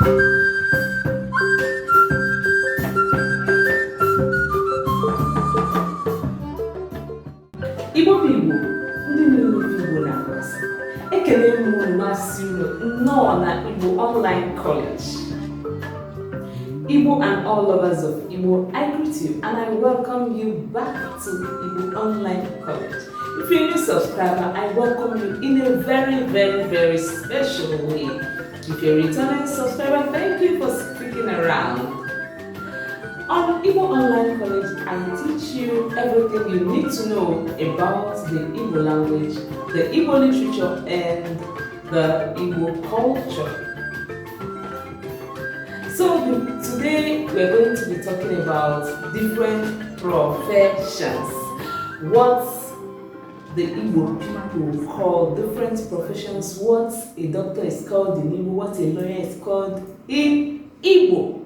Igbo people, ndị niile Igbo na-akwasị. Ekele m unu masị unu nnọọ na Igbo Online College. Igbo and all lovers of Igbo, I greet you and I welcome you back to Igbo Online College. If you're a new subscriber, I welcome you in a very special way. If you're a returning subscriber, thank you for sticking around. On Igbo Online College, I teach you everything you need to know about the Igbo language, the Igbo literature, and the Igbo culture. So today we're going to be talking about different professions. What the Igbo people call different professions, what a doctor is called in Igbo, what a lawyer is called in Igbo.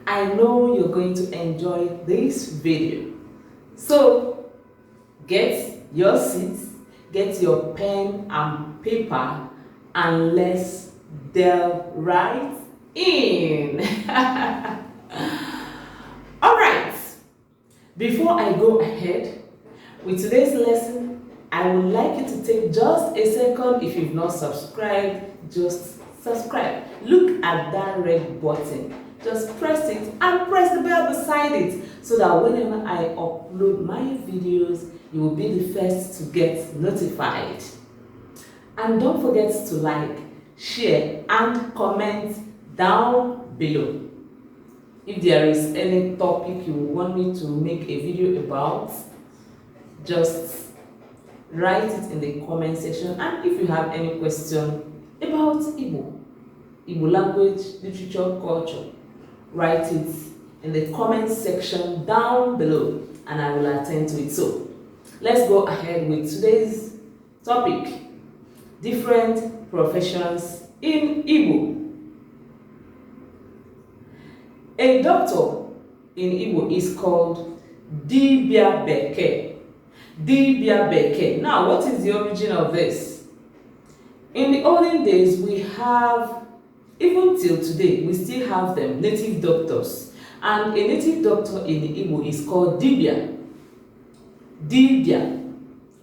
I know you're going to enjoy this video. So get your seats, get your pen and paper, and let's delve right in. Alright, before I go ahead with today's lesson, I would like you to take just a second. If you've not subscribed, just subscribe. Look at that red button. Just press it and press the bell beside it so that whenever I upload my videos, you will be the first to get notified. And don't forget to like, share, and comment down below. If there is any topic you want me to make a video about, just write it in the comment section. And if you have any question about Igbo language, literature, culture, write it in the comment section down below and I will attend to it. So let's go ahead with today's topic: different professions in Igbo. A doctor in Igbo is called Dibia Beke. Dibia Beke. Now, what is the origin of this? In the olden days, we have, even till today, we still have them, native doctors. And a native doctor in Igbo is called Dibia. Dibia.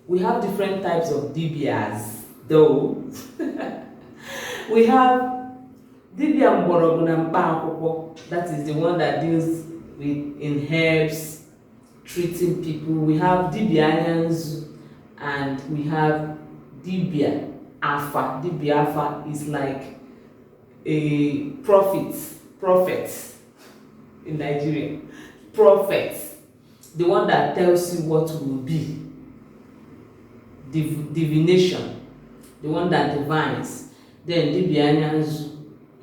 We have different types of Dibias, though. We have Dibia Mborogu na Mkpa Akwụkwọ. That is the one that deals with in herbs, treating people. We have Dibia Anyanzu, and we have Dibia Afa. Dibia Afa is like a prophet in Nigeria. Prophet, the one that tells you what will be. Divination, the one that divines. Then Dibia Anyanzu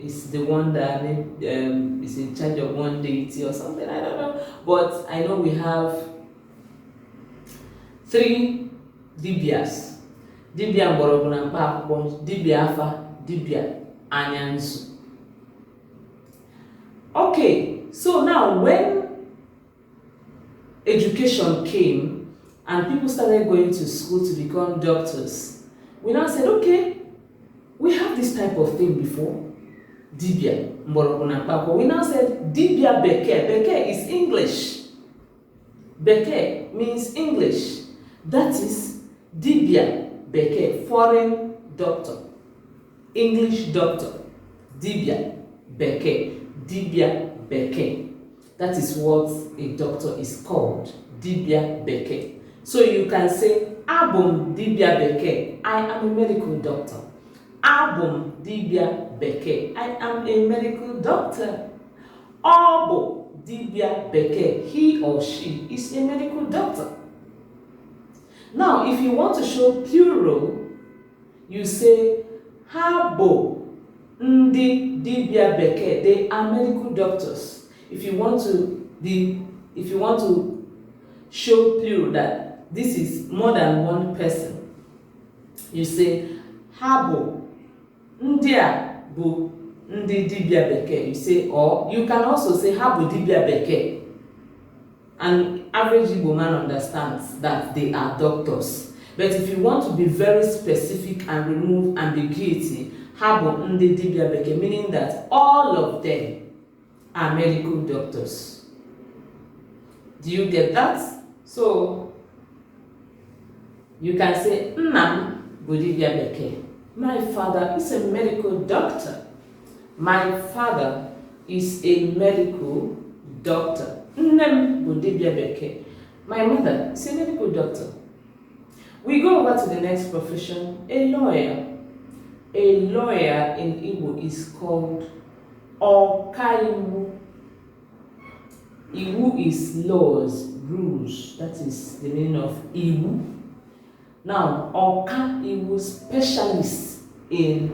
is the one that is in charge of one deity or something, I don't know. But I know we have 3 Dibias. Dibia Mborogu na Mkpa Akwụkwọ, Dibia Afa, Dibia Anyanzu. Okay, so now when education came and people started going to school to become doctors, we now said, okay, we have this type of thing before, Dibia Mborogu na Mkpa Akwụkwọ. We now said Dibia Beke. Beke is English. Beke means English. That is Dibia Beke, foreign doctor. English doctor, Dibia Beke, Dibia Beke. That is what a doctor is called, Dibia Beke. So you can say, Abum Dibia Beke, I am a medical doctor. Abum Dibia Beke, I am a medical doctor. Obo Dibia Beke, he or she is a medical doctor. Now, if you want to show plural, you say, Habo Ndi Dibia Beke, they are medical doctors. If you want to show plural that this is more than one person, you say Habo Ndia Bu Ndi Dibia Beke. You say, or you can also say Habo Dibia Beke. An average Igbo man understands that they are doctors. But if you want to be very specific and remove ambiguity, ha bụ ndị dibịa bekee, meaning that all of them are medical doctors. Do you get that? So you can say nna m bụ dibịa bekee. My father is a medical doctor. My father is a medical doctor. Nne m bụ dibịa bekee. My mother is a medical doctor. We go over to the next profession, a lawyer. A lawyer in Igbo is called Ọkaiwu. Iwu is laws, rules. That is the meaning of Iwu. Now, Ọkaiwu, specialist in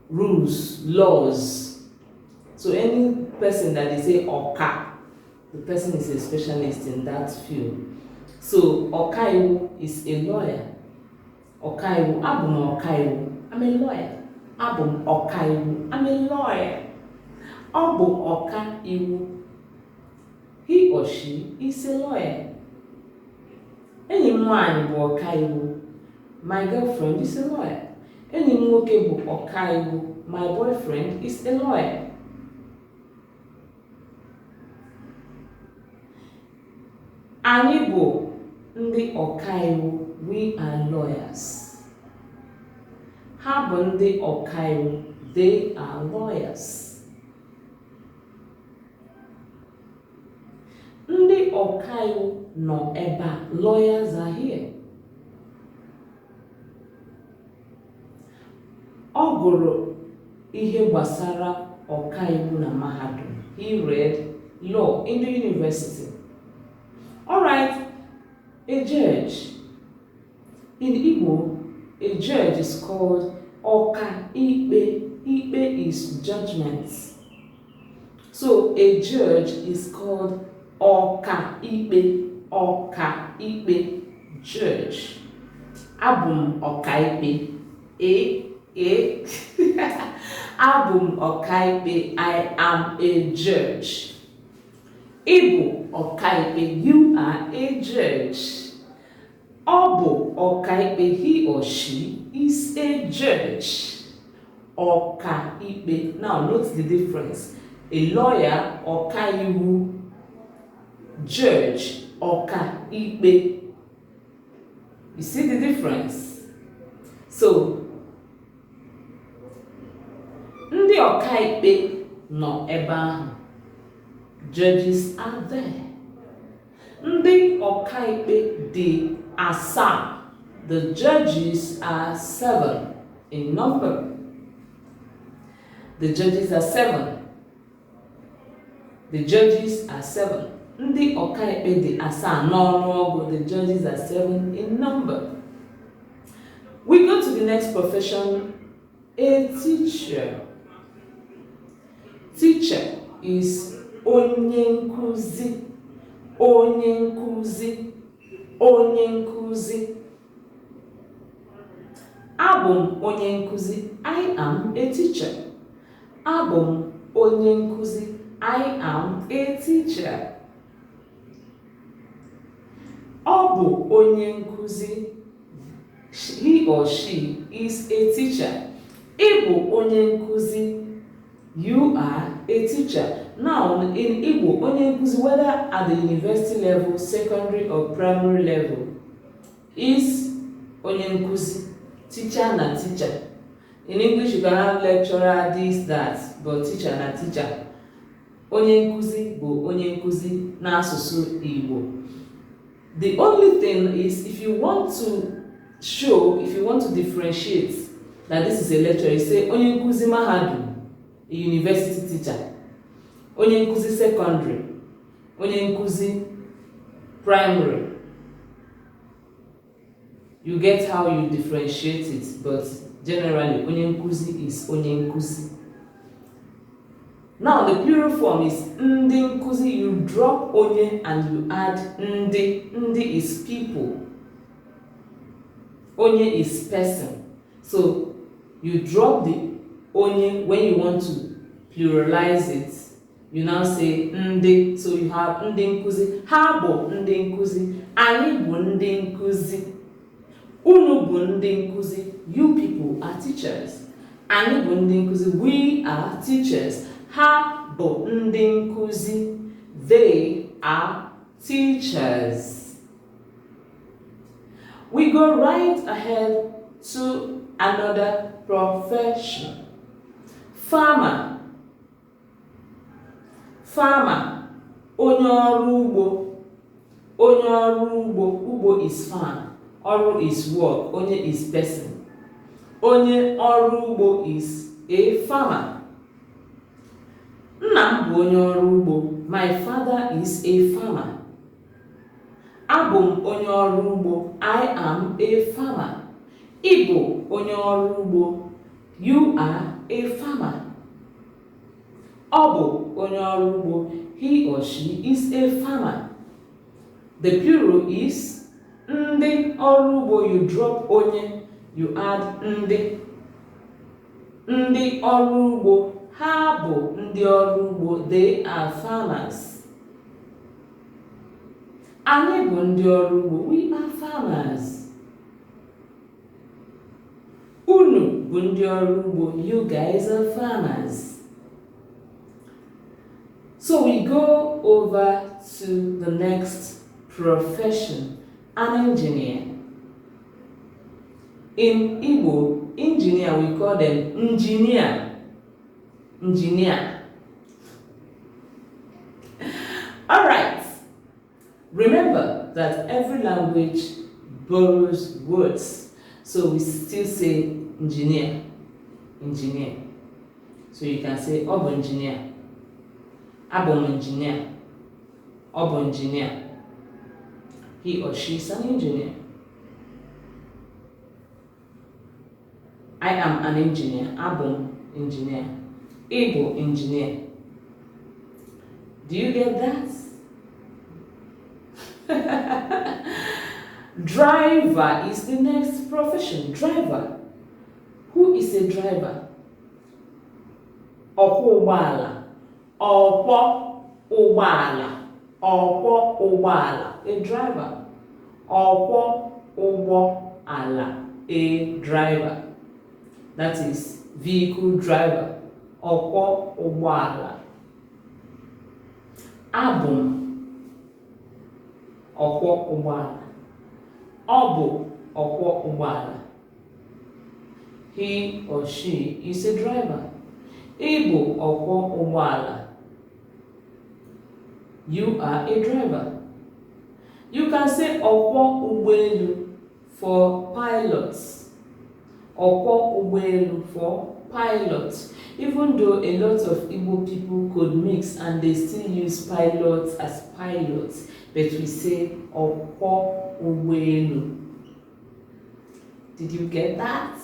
rules, laws. So any person that they say Ọka, the person is a specialist in that field. So Ọkaiwu is a lawyer. Ọkaiwu, abum Ọkaiwu, I'm a lawyer. Abum Ọkaiwu, I'm a lawyer. Abum Ọkaiwu, he or she is a lawyer. Enyi m nwanyị bụ Ọkaiwu, my girlfriend is a lawyer. Enyi m nwoke bụ Ọkaiwu, my boyfriend is a lawyer. Anyị bụ ndị Ọkaiwu, we are lawyers. Ha bụ ndị Ọkaiwu, they are lawyers. Ndị Ọkaiwu nọ ebe a, lawyers are here. Ọ gụrụ ihe gbasara Ọkaiwu na mahadum. He read law in the university. Alright, a judge. In Igbo, a judge is called Ọkaikpe. Ikpe is judgment. So a judge is called Ọkaikpe. Ọkaikpe, judge. Abum Ọkaikpe. Abum Ọkaikpe, I am a judge. Igbo Ọkaikpe, you are a judge. Ọ bụ Ọkaikpe, he or she is a judge. Ọkaikpe. Now note the difference. A lawyer, Ọkaiwu. Judge, Ọkaikpe. You see the difference? So, ndị Ọkaikpe nọ ebe ahụ. Judges are there. Ndị Ọkaikpe dị asaa. The judges are 7 in number. The judges are 7. The judges are 7. Ndị Ọkaikpe dị asaa n'ọnụọgụ. The judges are 7 in number. We go to the next profession, a teacher. Teacher is onye nkuzi. Onye nkuzi. Onye nkuzi. Abum onye nkuzi. I am a teacher. Abum onye nkuzi. I am a teacher. Ọ bụ onye nkuzi. He or she is a teacher. Ị bụ onye nkuzi. You are a teacher. Now, in Igbo, onye nkuzi, whether at the university level, secondary or primary level, is onye nkuzi. Teacher na teacher. In English, you can have lecturer, this, that, but teacher na teacher. Onye nkuzi bụ onye nkuzi n'asụsụ Igbo. The only thing is, if you want to differentiate that this is a lecturer, you say onye nkuzi mahadum, a university teacher. Onye nkuzi secondary. Onye nkuzi primary. You get how you differentiate it, but generally, onye nkuzi is onye nkuzi. Now, the plural form is ndị nkuzi. You drop onye and you add ndị. Ndị is people. Onye is person. So, you drop the onye when you want to pluralize it. You now say ndị. So, you have ndị nkuzi. Ha bụ ndị nkuzi. Anyị bụ ndị nkuzi. Unu bụ ndị nkuzi. You people are teachers. Anyị bụ ndị nkuzi. We are teachers. Ha bụ ndị nkuzi. They are teachers. We go right ahead to another profession. Farmer. Farmer. Onye ọrụ ugbo. Onye ọrụ ugbo. Ugbo is farm. Ọrụ is work. Onye is person. Onye ọrụ ugbo is a farmer. Nna m bụ onye ọrụ ugbo. My father is a farmer. Abụ m onye ọrụ ugbo. I am a farmer. Ị bụ onye ọrụ ugbo. You are a farmer. Ọ bụ onye ọrụ ugbo. He or she is a farmer. The plural is ndị ọrụ ugbo. You drop onye, you add ndị. Ndị ọrụ ugbo. Ha bụ ndị ọrụ ugbo. They are farmers. Anyị bụ ndị ọrụ ugbo. We are farmers. Unu bụ ndị ọrụ ugbo. You guys are farmers. So we go over to the next profession, an engineer. In Igbo, engineer, we call them engineer. Engineer. All right. Remember that every language borrows words. So we still say engineer. Engineer. So you can say Obo engineer. Abom engineer. Obo engineer. He or she is an engineer. I am an engineer. Abom engineer. Igbo engineer. Do you get that? Driver is the next profession. Driver. Who is a driver? Ọkwọ ụgbọala. Ọkwọ ụgbọala. Ọkwọ ụgbọala. A driver. Ọkwọ ụgbọala. A driver. That is vehicle driver. Ọkwọ ụgbọala. Abụ m ọkwọ ụgbọala. Ọ bụ ọkwọ ụgbọala. He or she is a driver. Ị bụ ọkwọ ụgbọala. You are a driver. You can say ọkwọ ụgbọelu for pilots. Ọkwọ ụgbọelu for pilots. Even though a lot of Igbo people could mix and they still use pilots as pilots, but we say ọkwọ ụgbọelu. Did you get that?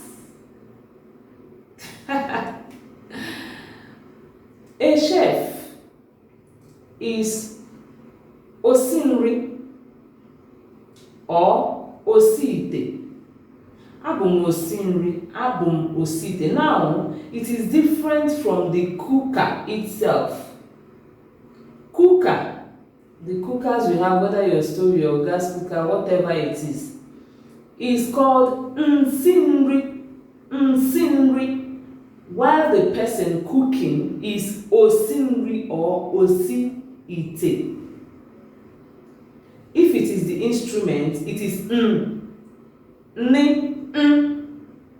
A chef is osinri or osite. Abum osinri, abum osite. Now, it is different from the cooker itself. Cooker, the cookers we have, whether your stove or gas cooker, whatever it is called nsinri. Nsinri. While the person cooking is osinri or osiite. If it is the instrument, it is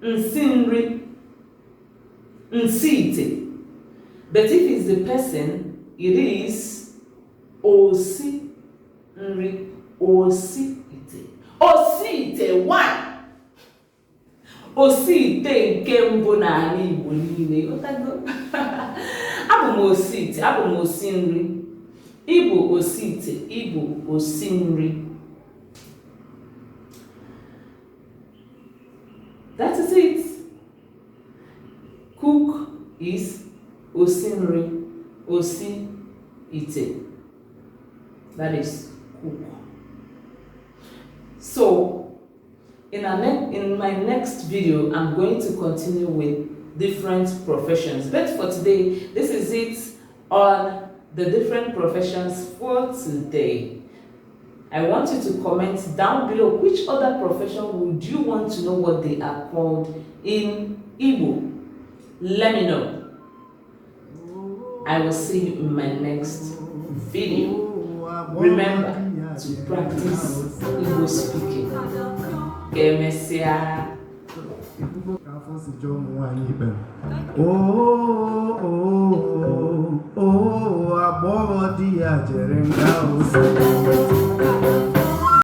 nsinri, nsite. But if it's the person, it is osinri, osiite. Osiite, why? Osite nke mbụ n'ala Igbo niile. Abụ m osite, abụ m osinri. Igbo osite, Igbo osinri. That is it. Cook is osinri, osiite. That is cook. So, in my next video, I'm going to continue with different professions. But for today, this is it on the different professions for today. I want you to comment down below which other profession would you want to know what they are called in Igbo. let me know. I will see you in my next video. Remember to practice Igbo speaking. Kemesia. Oh, agbọghọ di ya jere nga